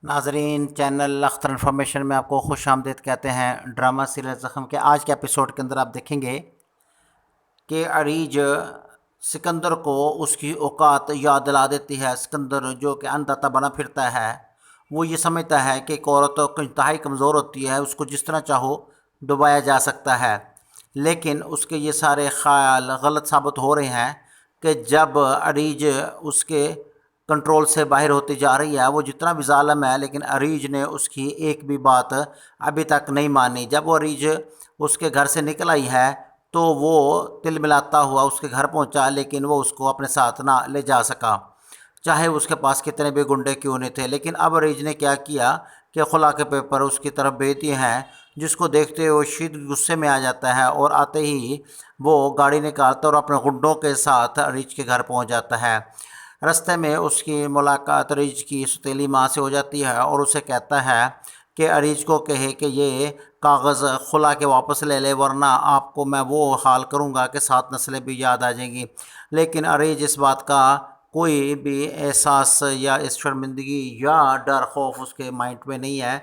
ناظرین، channel Akhtar information میں آپ کو خوش آمدید کہتے ہیں۔ ڈرامہ سیریل زخم کے آج کے ایپیسوڈ کے اندر آپ دیکھیں گے کہ عریج سکندر کو اس کی اوقات یاد دلا دیتی ہے۔ سکندر جو کہ اندھا بنا پھرتا ہے، وہ یہ سمجھتا ہے کہ ایک عورت انتہائی کمزور ہوتی ہے، اس کو جس طرح چاہو ڈبایا جا سکتا ہے، لیکن اس کے یہ سارے خیال غلط ثابت ہو رہے ہیں کہ جب عریج اس کے کنٹرول سے باہر ہوتی جا رہی ہے، وہ جتنا بھی ظالم ہے لیکن عریج نے اس کی ایک بھی بات ابھی تک نہیں مانی۔ جب وہ عریج اس کے گھر سے نکل آئی ہے تو وہ تل ملاتا ہوا اس کے گھر پہنچا، لیکن وہ اس کو اپنے ساتھ نہ لے جا سکا، چاہے اس کے پاس کتنے بھی گنڈے کیوں نہیں تھے۔ لیکن اب عریج نے کیا کیا کہ خلا کے پیپر اس کی طرف بھیج دیے ہیں، جس کو دیکھتے ہوئے شدید غصے میں آ جاتا ہے اور آتے ہی وہ گاڑی نکالتا ہے اور اپنے گنڈوں کے ساتھ عریج کے گھر پہنچ جاتا ہے۔ رستے میں اس کی ملاقات عریج کی ستیلی ماں سے ہو جاتی ہے اور اسے کہتا ہے کہ عریج کو کہے کہ یہ کاغذ خلا کے واپس لے لے، ورنہ آپ کو میں وہ حال کروں گا کہ 7 نسلیں بھی یاد آ جائیں گی۔ لیکن عریج اس بات کا کوئی بھی احساس یا اس شرمندگی یا ڈر خوف اس کے مائنڈ میں نہیں ہے،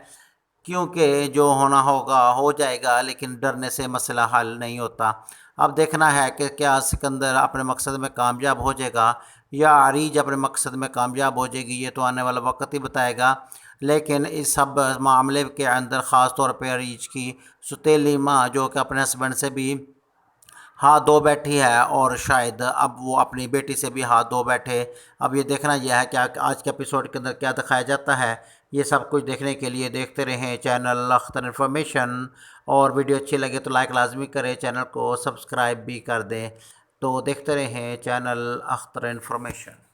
کیونکہ جو ہونا ہوگا ہو جائے گا، لیکن ڈرنے سے مسئلہ حل نہیں ہوتا۔ اب دیکھنا ہے کہ کیا سکندر اپنے مقصد میں کامیاب ہو جائے گا یا عریج اپنے مقصد میں کامیاب ہو جائے گی، یہ تو آنے والا وقت ہی بتائے گا۔ لیکن اس سب معاملے کے اندر خاص طور پہ عریج کی ستیلی ماں جو کہ اپنے ہسبینڈ سے بھی ہاتھ دھو بیٹھی ہے، اور شاید اب وہ اپنی بیٹی سے بھی ہاتھ دھو بیٹھے۔ اب یہ دیکھنا یہ ہے کہ آج کے ایپیسوڈ کے اندر کیا دکھایا جاتا ہے۔ یہ سب کچھ دیکھنے کے لیے دیکھتے رہیں چینل اختر انفارمیشن، اور ویڈیو اچھی لگے تو لائک لازمی کریں، چینل کو سبسکرائب بھی کر دیں۔ تو دیکھتے رہیں چینل اختر انفارمیشن۔